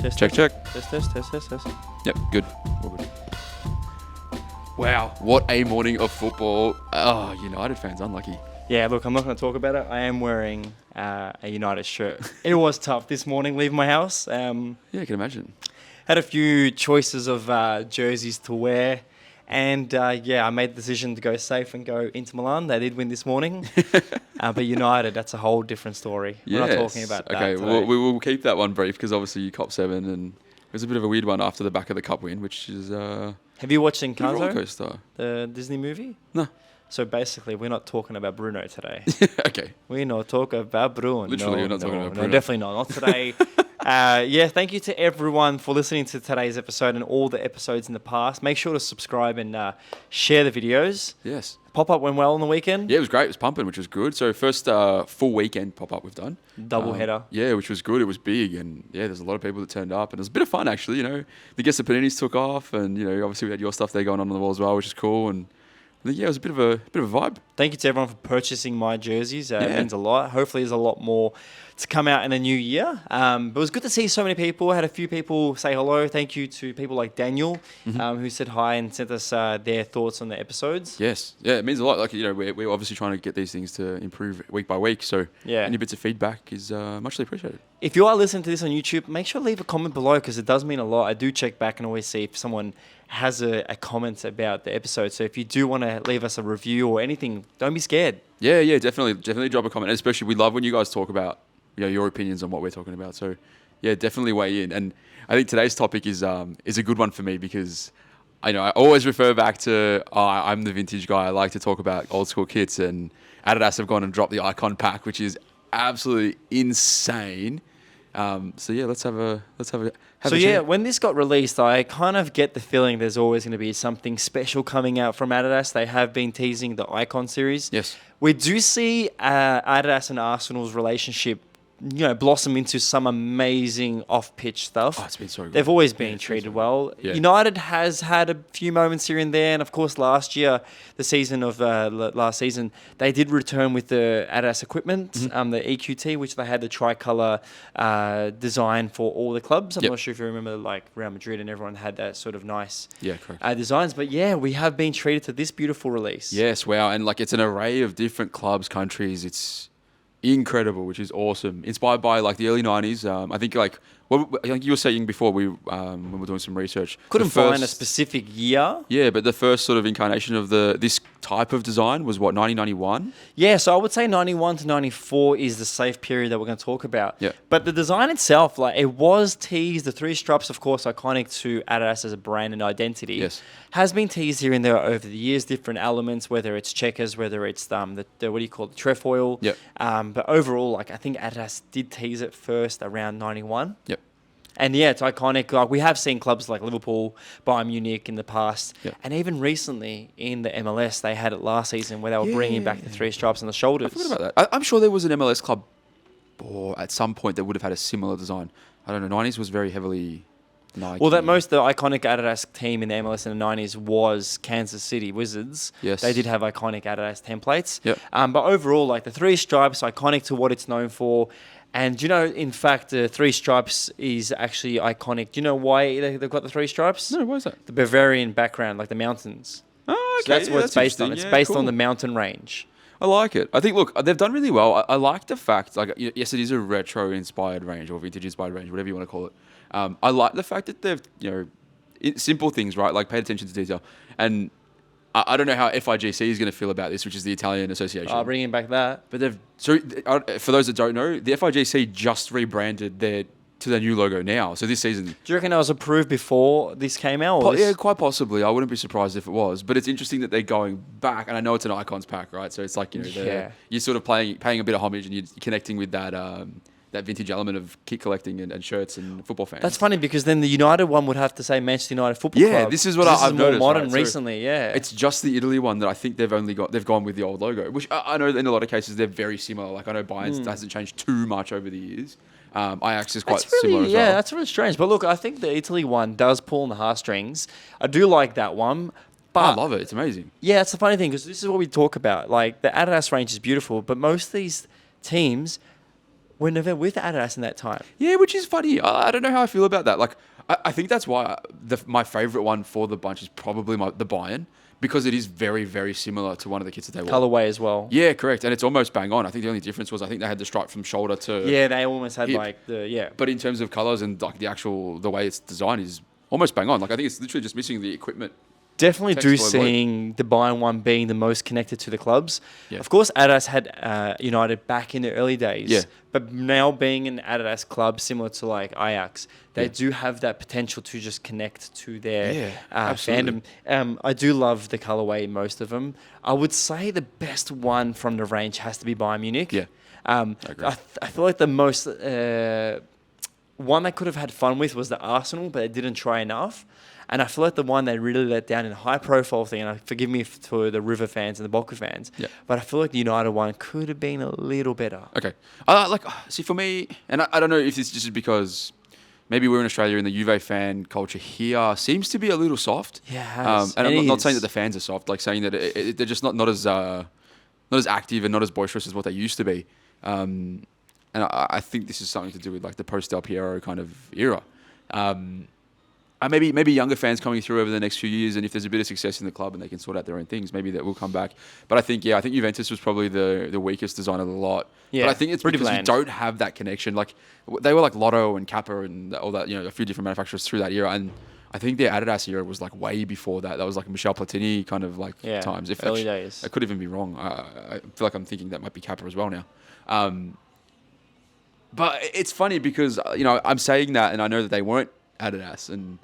Test, Check, test. check. Test. Yep, good. All good. Wow, what a morning of football. Oh, United fans, unlucky. Yeah, look, I'm not going to talk about it. I am wearing a United shirt. It was tough this morning leaving my house. Yeah, I can imagine. Had a few choices of jerseys to wear. And I made the decision to go safe and go into Milan. They did win this morning. But United, that's a whole different story. We're not talking about that Okay, today. we will keep that one brief because obviously you cop 7 and it was a bit of a weird one after the back of the cup win, which is Have you watched roller Encanto, coaster. the Disney movie? No. So basically, we're not talking about Bruno today. Okay. We're not talking about Bruno. Literally, we're not talking about Bruno. No, definitely not. Not today. Thank you to everyone for listening to today's episode and all the episodes in the past. Make sure to subscribe and share the videos. Yes. Pop-up went well on the weekend. Yeah, it was great. It was pumping, which was good. So first full weekend pop-up we've done. Double header. Yeah, which was good. It was big. And yeah, there's a lot of people that turned up. And it was a bit of fun, actually. The guests of Paninis took off. And, obviously we had your stuff there going on the wall as well, which is cool. And yeah, it was a bit of a vibe. Thank you to everyone for purchasing my jerseys. It means a lot. Hopefully there's a lot more to come out in the new year. But it was good to see so many people. I had a few people say hello. Thank you to people like Daniel, who said hi and sent us their thoughts on the episodes. Yes. Yeah, it means a lot. Like, we're obviously trying to get these things to improve week by week. So any bits of feedback is muchly appreciated. If you are listening to this on YouTube, make sure to leave a comment below because it does mean a lot. I do check back and always see if someone has a comment about the episode. So if you do want to leave us a review or anything, don't be scared. Yeah, definitely drop a comment. And especially we love when you guys talk about your opinions on what we're talking about. So yeah, definitely weigh in. And I think today's topic is a good one for me because I always refer back to I'm the vintage guy. I like to talk about old school kits, and Adidas have gone and dropped the Icon pack, which is absolutely insane. So yeah, let's have a chat. When this got released, I kind of get the feeling there's always going to be something special coming out from Adidas. They have been teasing the Icon series. Yes. We do see Adidas and Arsenal's relationship blossom into some amazing off-pitch stuff. Oh, it's been so good. They've always been treated well. Yeah. United has had a few moments here and there, and of course last year, last season, they did return with the Adidas equipment, the EQT, which they had the tricolour design for all the clubs. I'm not sure if you remember, like Real Madrid and everyone had that sort of nice designs. But yeah, we have been treated to this beautiful release. Yes, wow, and it's an array of different clubs, countries. It's incredible, which is awesome. Inspired by the early 90s. I think you were saying before when we were doing some research. Couldn't find a specific year. Yeah, but the first sort of incarnation of this type of design was 1991? Yeah, so I would say 91 to 94 is the safe period that we're going to talk about. Yeah. But the design itself, it was teased. The 3 stripes, of course, iconic to Adidas as a brand and identity. Yes. Has been teased here and there over the years, different elements, whether it's checkers, whether it's the trefoil. Yep. But overall, I think Adidas did tease it first around 91. Yep. And yeah, it's iconic. We have seen clubs like Liverpool, Bayern Munich in the past. Yep. And even recently in the MLS, they had it last season where they were bringing back the 3 stripes on the shoulders. I forgot about that. I'm sure there was an MLS club at some point that would have had a similar design. I don't know. 90s was very heavily Nike. Well, the iconic Adidas team in the MLS in the 90s was Kansas City Wizards. Yes. They did have iconic Adidas templates. Yep. But overall, the 3 stripes, iconic to what it's known for. And in fact, the 3 stripes is actually iconic. Do you know why they've got the 3 stripes? No, why is that? The Bavarian background, the mountains. Oh, okay. So that's what it's based on. It's based on the mountain range. I like it. I think, look, they've done really well. I like the fact, yes, it is a retro-inspired range or vintage-inspired range, whatever you want to call it. I like the fact that they've, simple things, right? Paid attention to detail. And I don't know how FIGC is going to feel about this, which is the Italian association. Bringing back that. But for those that don't know, the FIGC just rebranded to their new logo now. So this season. Do you reckon that was approved before this came out? Yeah, quite possibly. I wouldn't be surprised if it was. But it's interesting that they're going back, and I know it's an Icons pack, right? So it's you're sort of paying a bit of homage, and you're connecting with that vintage element of kit collecting and shirts and football fans. That's funny because then the United one would have to say Manchester United Football Club. Yeah, this is what I've noticed. More modern recently, It's just the Italy one that I think they've gone with the old logo, which I know in a lot of cases they're very similar. I know Bayern's hasn't changed too much over the years. Ajax is quite similar as well. Yeah, that's really strange. But look, I think the Italy one does pull on the heartstrings. I do like that one. But I love it. It's amazing. Yeah, it's the funny thing because this is what we talk about. The Adidas range is beautiful, but most of these teams were never with Adidas in that time. Yeah, which is funny. I don't know how I feel about that. Like, I think that's why my favorite one for the bunch is probably the Bayern, because it is very, very similar to one of the kits that they wore. Colorway as well. Yeah, correct. And it's almost bang on. I think the only difference was I think they had the stripe from shoulder to Yeah, they almost had hip. like the But in terms of colors and like the way it's designed is almost bang on. Like, I think it's literally just missing the equipment. Definitely do Textile look. seeing the Bayern one being the most connected to the clubs. Yeah. Of course, Adidas had United back in the early days. Yeah. But now being an Adidas club similar to like Ajax, they do have that potential to just connect to their absolutely. fandom. I do love the colorway in most of them. I would say the best one from the range has to be Bayern Munich. Yeah. I agree. I feel like the most one they could have had fun with was the Arsenal, but they didn't try enough. And I feel like the one they really let down in a high-profile thing, and forgive me for the River fans and the Boca fans, but I feel like the United one could have been a little better. Okay. See, for me, and I don't know if this is just because maybe we're in Australia and the Juve fan culture here seems to be a little soft. Yeah, it has. And I'm It not saying is. that the fans are soft, like saying that they're just not as active and not as boisterous as what they used to be. And I think this is something to do with like the post Del Piero kind of era. Maybe younger fans coming through over the next few years, and if there's a bit of success in the club and they can sort out their own things, maybe that will come back. But I think Juventus was probably the weakest design of the lot. Yeah, but I think it's pretty because bland. you don't have that connection. Like they were like Lotto and Kappa and all that, a few different manufacturers through that era. And I think the Adidas era was like way before that. That was like Michel Platini kind of like times. If early days. I could even be wrong. I feel like I'm thinking that might be Kappa as well now. But it's funny because I'm saying that, and I know that they weren't Adidas, and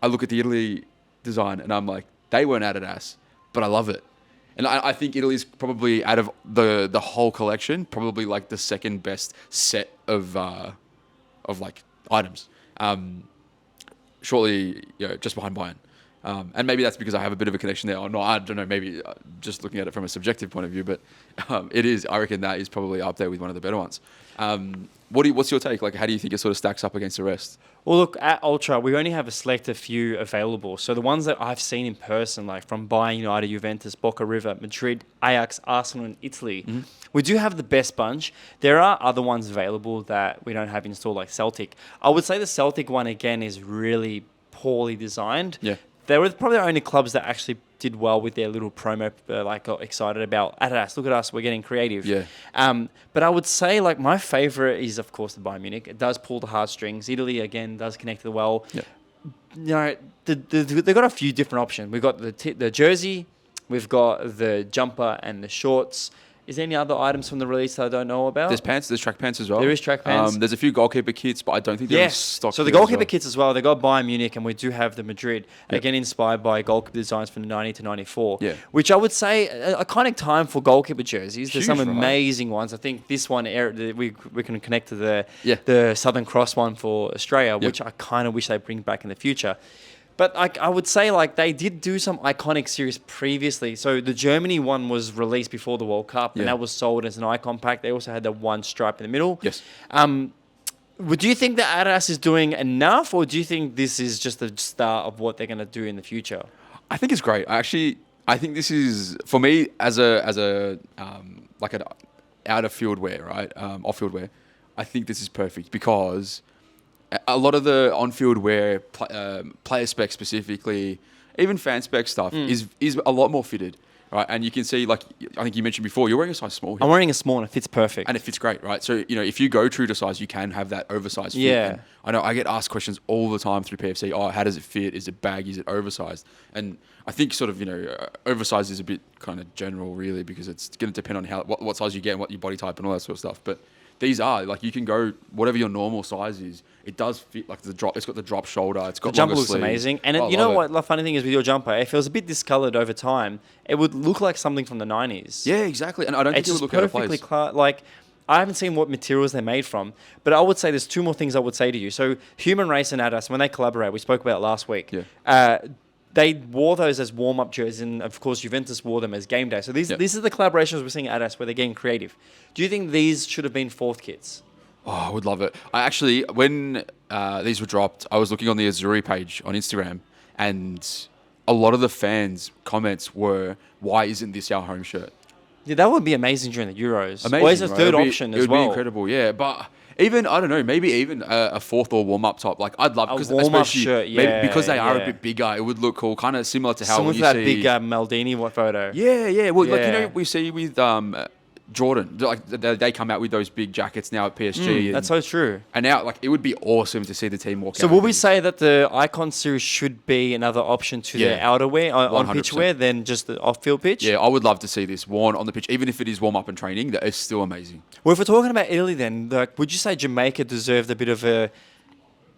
I look at the Italy design, and I'm like, they weren't Adidas, but I love it. And I think Italy's probably, out of the whole collection, probably like the second best set of like items. Shortly, just behind Bayern. And maybe that's because I have a bit of a connection there. Or not, I don't know, maybe just looking at it from a subjective point of view, but it is. I reckon that is probably up there with one of the better ones. What's your take? Like, how do you think it sort of stacks up against the rest? Well, look, at Ultra, we only have a selected few available. So the ones that I've seen in person, like from Bayern United, Juventus, Boca River, Madrid, Ajax, Arsenal, and Italy, we do have the best bunch. There are other ones available that we don't have in store, like Celtic. I would say the Celtic one, again, is really poorly designed. Yeah. They were probably the only clubs that actually did well with their little promo, got excited about Adidas. Look at us, we're getting creative. Yeah. But I would say, like, my favorite is, of course, the Bayern Munich. It does pull the heartstrings. Italy, again, does connect well. Yeah. They've got a few different options. We've got the jersey, we've got the jumper and the shorts. Is there any other items from the release that I don't know about? There's pants. There's track pants as well. There is track pants. There's a few goalkeeper kits, but I don't think they're in Yes. stock. So the here as goalkeeper well. kits as well. They got Bayern Munich, and we do have the Madrid. Yep. Again, inspired by goalkeeper designs from the 90 to 94. Yeah. Which I would say a iconic time for goalkeeper jerseys. There's Huge, some right? amazing ones. I think this one we can connect to Yeah. the Southern Cross one for Australia, which I kind of wish they bring back in the future. But I would say, like, they did do some iconic series previously. So the Germany one was released before the World Cup, and that was sold as an icon pack. They also had the one stripe in the middle. Yes. Do you think that Adidas is doing enough, or do you think this is just the start of what they're going to do in the future? I think it's great. I think this is, for me, as an out of field wear, right? Off field wear. I think this is perfect because a lot of the on field wear, player spec specifically, even fan spec stuff is a lot more fitted, right? And you can see, like, I think you mentioned before, you're wearing a size small here. I'm wearing a small and it fits perfect. And it fits great, right? So, if you go true to size, you can have that oversized fit. Yeah. And I know I get asked questions all the time through PFC. Oh, how does it fit? Is it baggy? Is it oversized? And I think sort of, oversized is a bit kind of general, really, because it's going to depend on what size you get and what your body type and all that sort of stuff. But these are, like, you can go whatever your normal size is. It does fit, like, the drop. It's got the drop shoulder. It's got the jumper longer looks sleeves. amazing. And I you know love what the funny thing is with your jumper? If it was a bit discolored over time, it would look like something from the 90s. Yeah, exactly. And I don't think It's it would just look out of perfectly place. like, I haven't seen what materials they're made from, but I would say there's two more things I would say to you. So Human Race and Adidas, when they collaborate, we spoke about it last week. Yeah. They wore those as warm-up jerseys, and of course Juventus wore them as game day. So these are the collaborations we're seeing at Adidas where they're getting creative. Do you think these should have been fourth kits? Oh, I would love it. I actually, when these were dropped, I was looking on the Azuri page on Instagram, and a lot of the fans' comments were, "Why isn't this our home shirt?" Yeah, that would be amazing during the Euros. Amazing. Or as a right? third It would be- option It as would well. be incredible, yeah. But even, I don't know, maybe even a fourth or warm-up top. Like, I'd love, A because warm-up especially shirt, maybe yeah, because they are a yeah. bit bigger, it would look cool, kind of similar to how Similar when to you that see... big Maldini photo. Yeah. Well, like, you Yeah. know, we see with Jordan, like they come out with those big jackets now at PSG. And, That's so true. and now, like, it would be awesome to see the team walk out. So will with we these. say that the Icon series should be another option to the Yeah. outerwear on 100%. pitch wear than just the off-field pitch? Yeah, I would love to see this worn on the pitch, even if it is warm-up and training. That is still amazing. Well, if we're talking about Italy then, like, would you say Jamaica deserved a bit of a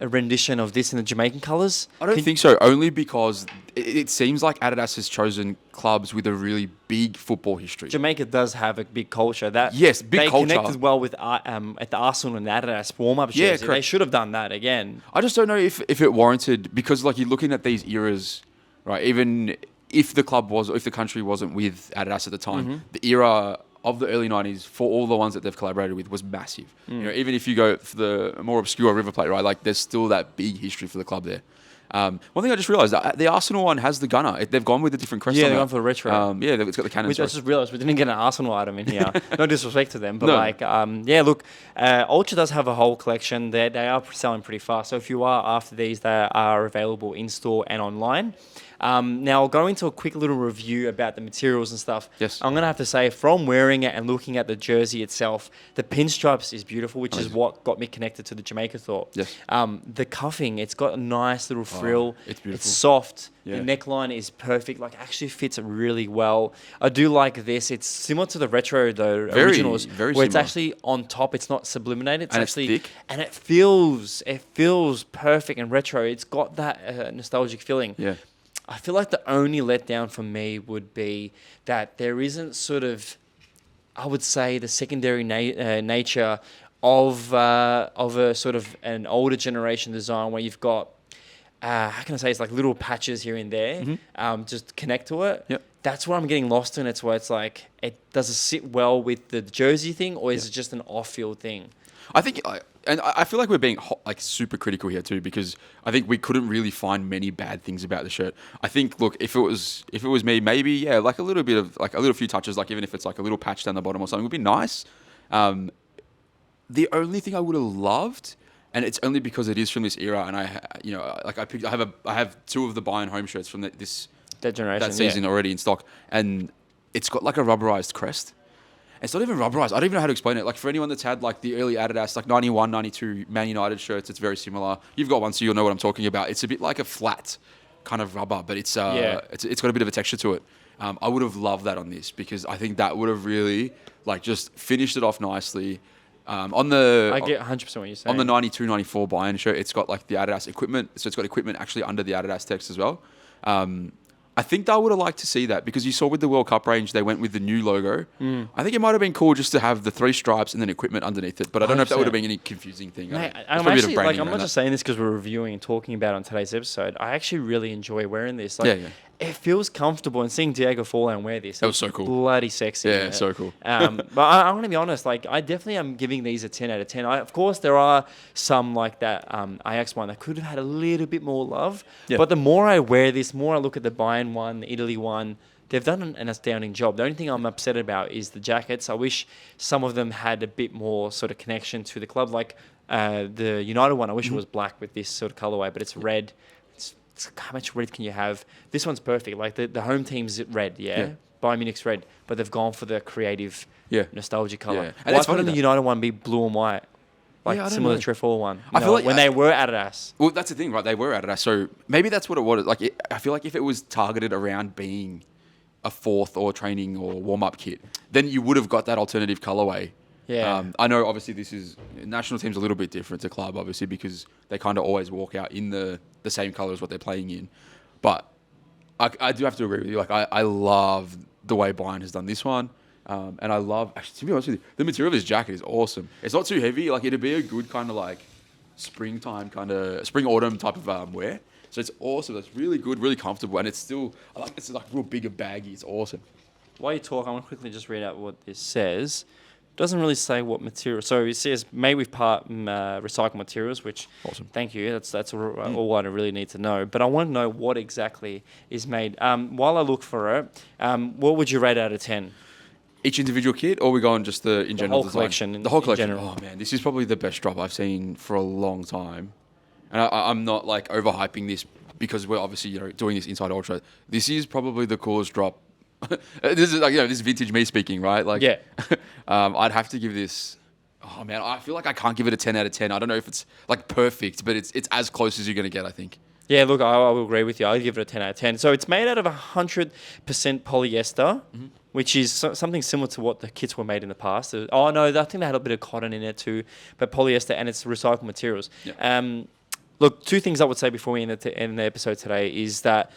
rendition of this in the Jamaican colours? I don't think so, only because it seems like Adidas has chosen clubs with a really big football history. Jamaica does have a big culture. Yes, big they culture. connected well with at the Arsenal and Adidas warm-up Yeah, jersey. They correct. should have done that again. I just don't know if it warranted, because like you're looking at these eras, right? Even if the club was, or if the country wasn't with Adidas at the time, the era of the early 90s for all the ones that they've collaborated with was massive. You know, even if you go for the more obscure River Plate, right? Like there's still that big history for the club there. One thing I just realised, that the Arsenal one has the gunner. They've gone with a different crest. Yeah, on they've it. gone for the retro. Yeah, it's got the cannon. Which I just realised we didn't get an Arsenal item in here. No disrespect to them, but No. like, yeah, look, Ultra does have a whole collection. They are selling pretty fast. So if you are after these, they are available in store and online. Now, I'll go into a quick little review about the materials and stuff. Yes. I'm going to have to say, from wearing it and looking at the jersey itself, the pinstripes is beautiful, which is what got me connected to the Jamaica thought. Yes. The cuffing, it's got a nice little frill. it's beautiful. It's soft. Yeah. The neckline is perfect. Like, actually fits really well. I do like this. It's similar to the retro, though, Very, originals, very where it's similar. actually on top. It's not sublimated. It's And it's actually thick. and it feels perfect and retro. It's got that nostalgic feeling. Yeah. I feel like the only letdown for me would be that there isn't sort of, I would say, the secondary nature of a sort of an older generation design where you've got, how can I say, it's like little patches here and there, just connect to it. Yep. That's where I'm getting lost in. It's where it's like, does it sit well with the jersey thing, or is it just an off-field thing? I think, and I feel like we're being like super critical here too, because I think we couldn't really find many bad things about the shirt. I think, look, if it was me, maybe like a little bit of like a little few touches, like even if it's like a little patch down the bottom or something, would be nice. The only thing I would have loved, and it's only because it is from this era, and I have two of the Bayern home shirts from that Generation, season already in stock, and it's got like a rubberized crest. It's not even rubberized. I don't even know how to explain it. Like for anyone that's had like the early Adidas, like 91, 92 Man United shirts, it's very similar. You've got one, so you'll know what I'm talking about. It's a bit like a flat kind of rubber, but it's got a bit of a texture to it. I would have loved that on this, because I think that would have really like just finished it off nicely. I get 100% what you're saying. On the 92, 94 Bayern shirt, it's got like the Adidas equipment. So it's got equipment actually under the Adidas text as well. I think I would have liked to see that, because you saw with the World Cup range, they went with the new logo. I think it might have been cool just to have the 3 stripes and then equipment underneath it. But I don't know if that would have been any confusing thing. Mate, There's I'm probably a bit of actually, branding like, I'm not around just that. saying this because we're reviewing and talking about it on today's episode. I actually really enjoy wearing this. Like, Yeah. it feels comfortable, and seeing Diego Forlan wear this, That was so cool. bloody sexy. Yeah, man. so cool. But I'm going to be honest. Like, I definitely am giving these a 10 out of 10. Of course, there are some like that Ajax one that could have had a little bit more love. Yeah. But the more I wear this, more I look at the Bayern one, the Italy one. They've done an astounding job. The only thing I'm upset about is the jackets. I wish some of them had a bit more sort of connection to the club. Like the United one, I wish it was black with this sort of colorway, but it's red. It's how much red can you have? This one's perfect. Like the home team's red, yeah? Bayern Munich's red, but they've gone for the creative, nostalgic color. Yeah. And why couldn't the United one be blue and white? Like Yeah, I don't similar know. to Trefoil one. I feel like when they were Adidas. Well, that's the thing, right? They were Adidas, so maybe that's what it was. Like, I feel like if it was targeted around being a fourth or training or warm-up kit, then you would have got that alternative colorway. Yeah. I know, obviously, this is national team's a little bit different to club, obviously, because they kind of always walk out in the same color as what they're playing in. But I do have to agree with you. Like, I love the way Bayern has done this one. And I love, actually, to be honest with you, the material of his jacket is awesome. It's not too heavy. Like, it'd be a good kind of like spring autumn type of wear. So it's awesome. It's really good, really comfortable, and it's still, it's like real big and baggy. It's awesome. While you talk, I want to quickly just read out what this says. It doesn't really say what material. So it says made with recycled materials, which Awesome. Thank you. That's all I really need to know. But I want to know what exactly is made. While I look for it, what would you rate out of 10? each individual kit, or are we going just the in general whole design? collection The whole in collection. general. Oh man, this is probably the best drop I've seen for a long time, and I'm not like overhyping this because we're obviously doing this inside Ultra. This is probably the coolest drop. This is like this is vintage me speaking, right? Like Yeah. I'd have to give this. Oh man, I feel like I can't give it a 10 out of 10. I don't know if it's like perfect, but it's as close as you're gonna get, I think. Yeah, look, I will agree with you. I'll give it a 10 out of 10. So it's made out of 100% polyester, which is something similar to what the kits were made in the past. Oh, no, I think they had a bit of cotton in it too, but polyester, and it's recycled materials. Yeah. Look, two things I would say before we end the episode today is that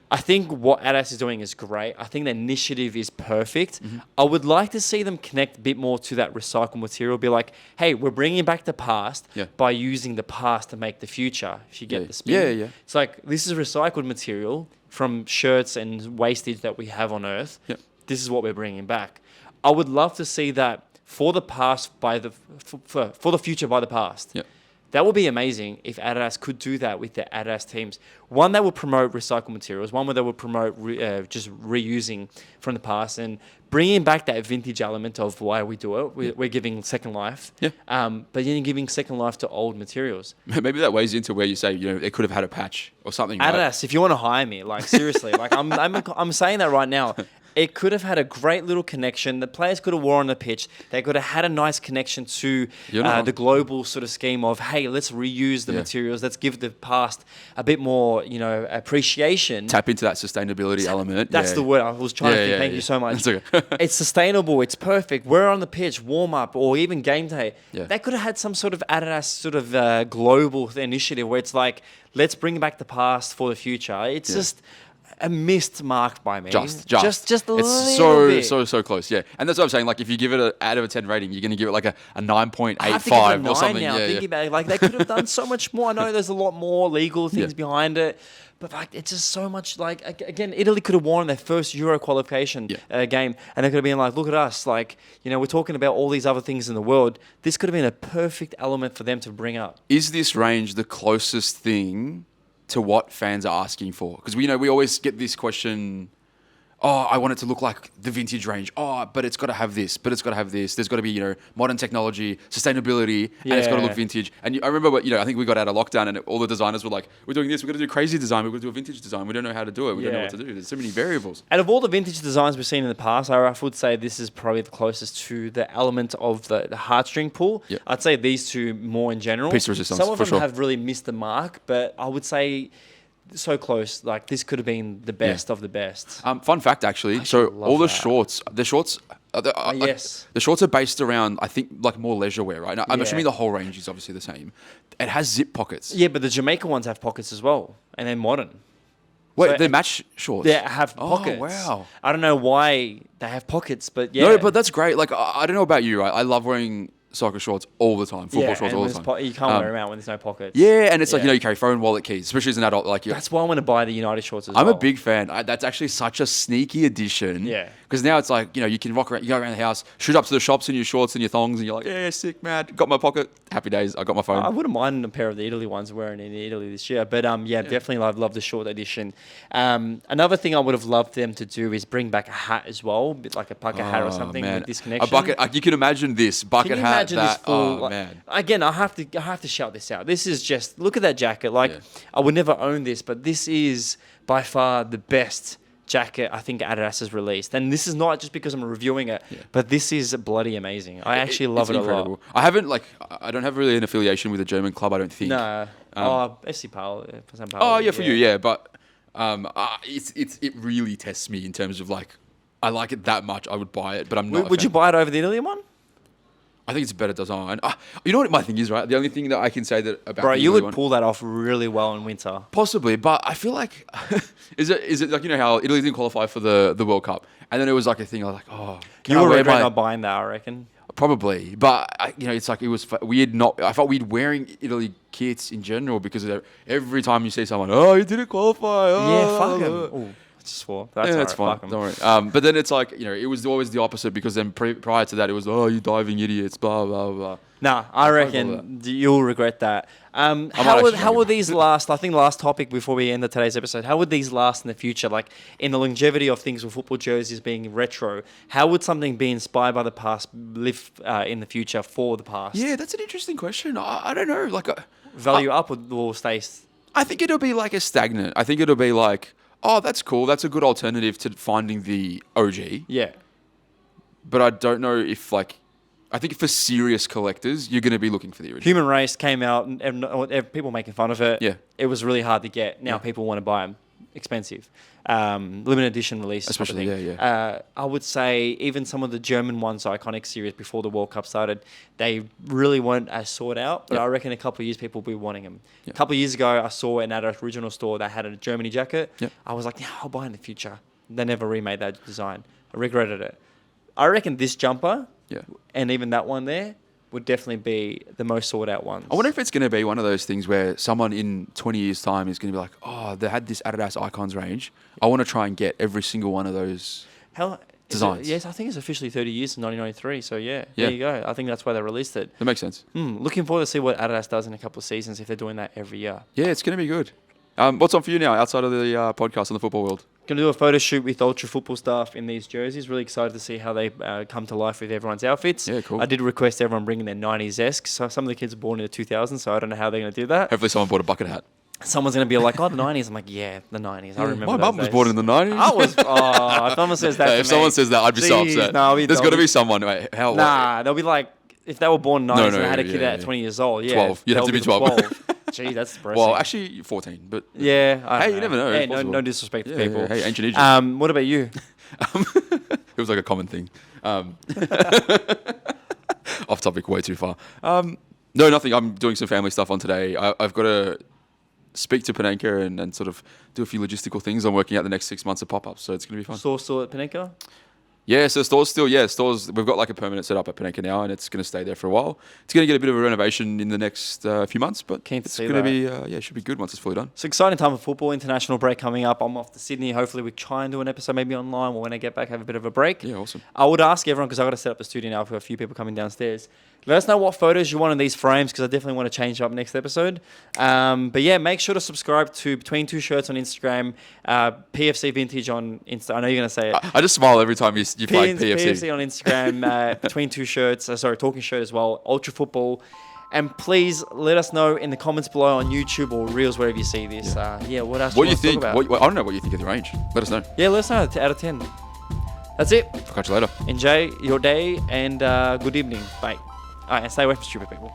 I think what Adidas is doing is great. I think the initiative is perfect. I would like to see them connect a bit more to that recycled material. Be like, hey, we're bringing back the past by using the past to make the future. If you get the spin. Yeah. It's like, this is recycled material from shirts and wastage that we have on Earth. Yep. This is what we're bringing back. I would love to see that for the past for the future by the past. Yep. That would be amazing if Adidas could do that with their Adidas teams. One that would promote recycled materials, one where they would promote just reusing from the past and bringing back that vintage element of why we do it. We're giving second life, but then giving second life to old materials. Maybe that weighs into where you say they could have had a patch or something. Right? Adidas, if you want to hire me, like seriously, like I'm saying that right now. It could have had a great little connection. The players could have worn on the pitch. They could have had a nice connection to the global sort of scheme of, hey, let's reuse the materials. Let's give the past a bit more, appreciation. Tap into that sustainability element. That's the word I was trying to think. Thank you so much. That's okay. It's sustainable. It's perfect. We're on the pitch, warm up, or even game day. Yeah. They could have had some sort of Adidas sort of global initiative where it's like, let's bring back the past for the future. It's just a missed mark by me. Just a little bit. It's so close, yeah. And that's what I'm saying. Like, if you give it an out of a 10 rating, you're going to give it like a 9.85 or something. Now, thinking about it, like they could have done so much more. I know there's a lot more legal things behind it, but like it's just so much. Like again, Italy could have won their first Euro qualification game, and they could have been like, look at us, like we're talking about all these other things in the world. This could have been a perfect element for them to bring up. Is this range the closest thing to what fans are asking for? Because we always get this question, I want it to look like the vintage range. But it's got to have this, but it's got to have this. There's got to be, modern technology, sustainability, and it's got to look vintage. And I remember, I think we got out of lockdown and all the designers were like, we're doing this, we're going to do crazy design, we're going to do a vintage design. We don't know how to do it. We don't know what to do. There's so many variables. Out of all the vintage designs we've seen in the past, I would say this is probably the closest to the element of the heartstring pull. Yep. I'd say these two more in general. Piece of resistance, some of for them sure. have really missed the mark, but I would say so close. Like this could have been the best of the best. Fun fact, actually. So all the that. shorts, the shorts are based around, I think, like more leisure wear, right? Now, I'm assuming the whole range is obviously the same. It has zip pockets. Yeah, but the Jamaica ones have pockets as well, and they're modern. Wait, So- they match shorts? They have pockets. Oh, wow. I don't know why they have pockets, but yeah. No, but that's great. Like, I don't know about you, right? I love wearing soccer shorts all the time, football shorts and all when the there's time. you can't wear them out when there's no pockets. Yeah, and it's like, Yeah. you carry phone, wallet, keys, especially as an adult. Like, That's why I want to buy the United shorts as I'm well. a big fan. That's actually such a sneaky addition. Yeah. Because now it's like, you can rock around, you go around the house, shoot up to the shops in your shorts and your thongs, and you're like, yeah, sick, man. Got my pocket. Happy days. I got my phone. I wouldn't mind a pair of the Italy ones wearing in Italy this year. But definitely love the short edition. Another thing I would have loved them to do is bring back a hat as well, a bit like a bucket hat or something with this connection. A bucket. You can imagine this bucket Can you hat. imagine this full? Man. Again, I have to shout this out. This is just look at that jacket. Like I would never own this, but this is by far the best jacket I think Adidas has released. And this is not just because I'm reviewing it, but this is bloody amazing. I actually love it incredible. a lot. I don't have really an affiliation with a German club, I don't think. No. FC Pal. For you, yeah. But it really tests me in terms of like, I like it that much, I would buy it, but I'm not. Would you buy it over the Italy one? I think it's a better design. You know what my thing is, right? The only thing that I can say that about Bro, the you Italy would pull that off really well in winter. Possibly, but I feel like is it like how Italy didn't qualify for the World Cup, and then it was like a thing. I was like, You would regret not buying that, I reckon. Probably, but it's like it was weird. I felt weird wearing Italy kits in general because every time you see someone, you didn't qualify. Yeah, fuck 'em. just swore. That's Yeah, all that's right, fine. fuck 'em. Don't worry. But then it's like, it was always the opposite because then prior to that, it was, oh, you diving idiots, blah, blah, blah. Nah, I reckon you'll regret that. How would these last? I think the last topic before we end today's episode. How would these last in the future? Like in the longevity of things with football jerseys being retro, how would something be inspired by the past live in the future for the past? Yeah, that's an interesting question. I don't know. Like, Value up or stay? I think it'll be like a stagnant. I think it'll be like, oh, that's cool. That's a good alternative to finding the OG. Yeah. But I don't know if I think for serious collectors, you're going to be looking for the original. Human Race came out and people making fun of it. Yeah. It was really hard to get. Now people want to buy them. Expensive. Limited edition release. Especially, I would say even some of the German ones, Iconic series before the World Cup started, they really weren't as sought out. But I reckon a couple of years people will be wanting them. A couple of years ago, I saw an Adidas original store that had a Germany jacket. I was like, yeah, I'll buy in the future. They never remade that design. I regretted it. I reckon this jumper and even that one there would definitely be the most sought out ones. I wonder if it's going to be one of those things where someone in 20 years' time is going to be like, oh, they had this Adidas Icons range. I want to try and get every single one of those designs. Yes, I think it's officially 30 years in 1993. So, there you go. I think that's why they released it. That makes sense. Looking forward to see what Adidas does in a couple of seasons if they're doing that every year. Yeah, it's going to be good. What's on for you now outside of the podcast in the football world? Going to do a photo shoot with Ultra Football staff in these jerseys. Really excited to see how they come to life with everyone's outfits. Yeah, cool. I did request everyone bring in their 90s-esque. So some of the kids are born in the 2000s, so I don't know how they're going to do that. Hopefully someone bought a bucket hat. Someone's going to be like, oh, the 90s. I'm like, yeah, the 90s. I remember my mum was born in the 90s. I was, if someone says that if someone says that, I'd be so upset. There's got to be someone. Wait, how old? Nah, they'll be like, if they were born in the 90s and they had a kid at 20 years old, 12. You'd have to be 12. Gee, that's depressing. Well, actually, 14, but... Yeah, hey, you never know. Hey, no disrespect to people. Hey, ancient Egypt. What about you? It was like a common thing. Off topic way too far. No, nothing. I'm doing some family stuff on today. I've got to speak to Panenka and sort of do a few logistical things. I'm working out the next 6 months of pop-ups, so it's going to be fun. Store still at Panenka? Yeah, so stores, we've got like a permanent setup at Panenka now, and it's going to stay there for a while. It's going to get a bit of a renovation in the next few months, but it's going to be, it should be good once it's fully done. It's an exciting time for football, international break coming up. I'm off to Sydney. Hopefully we try and do an episode maybe online or when I get back, have a bit of a break. Yeah, awesome. I would ask everyone, because I've got to set up the studio now for a few people coming downstairs. Let us know what photos you want in these frames, because I definitely want to change up next episode. But yeah, make sure to subscribe to Between Two Shirts on Instagram, PFC Vintage on Insta. I know you're going to say it. I just smile every time you flag PFC. PFC on Instagram, Between Two Shirts, Talking Shirt as well, Ultra Football. And please let us know in the comments below on YouTube or Reels, wherever you see this. What else? What do you think? I don't know what you think of the range. Let us know. Yeah, let us know. Out of 10. That's it. I'll catch you later. Enjoy your day and good evening. Bye. And stay away from stupid people.